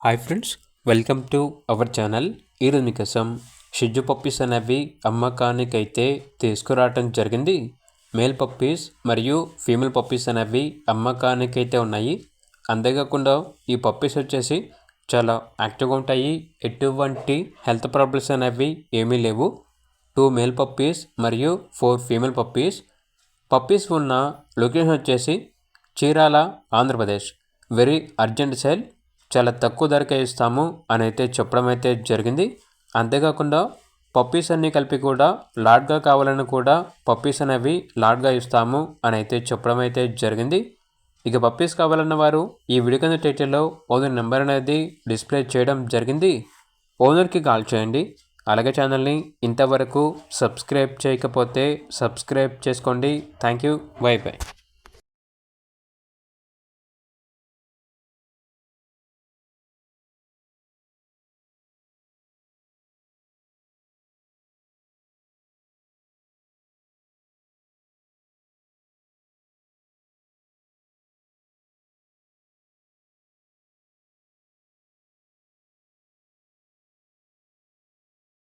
Hi friends, welcome to our channel. ఈరోజు మీకోసం షిజ్జు puppies అనేవి అమ్మకానికైతే తీసుకురావటం జరిగింది. మేల్ పప్పీస్ మరియు ఫీమేల్ పప్పీస్ అనేవి అమ్మకానికైతే ఉన్నాయి. అంతేకాకుండా ఈ పప్పీస్ వచ్చేసి చాలా యాక్టివ్గా ఉంటాయి. ఎటువంటి హెల్త్ ప్రాబ్లమ్స్ అనేవి ఏమీ లేవు. 2 మేల్ పప్పీస్ మరియు 4 ఫీమేల్ పప్పీస్. పప్పీస్ ఉన్న లొకేషన్ వచ్చేసి Chirala, Andhra Pradesh. Very urgent sale, చాలా తక్కువ ధరకే ఇస్తాము అని అయితే చెప్పడం అయితే జరిగింది. అంతేకాకుండా పప్పీస్ అన్నీ కలిపి కూడా లాట్గా కావాలని కూడా పప్పీస్ అనేవి లాట్గా ఇస్తాము అని అయితే చెప్పడం అయితే జరిగింది. ఇక పప్పీస్ కావాలన్న వారు ఈ వీడియో కింద టైటిల్లో ఓనర్ నెంబర్ అనేది డిస్ప్లే చేయడం జరిగింది. ఓనర్కి కాల్ చేయండి. అలాగే ఛానల్ని ఇంతవరకు సబ్స్క్రైబ్ చేయకపోతే సబ్స్క్రైబ్ చేసుకోండి. Thank you. By by.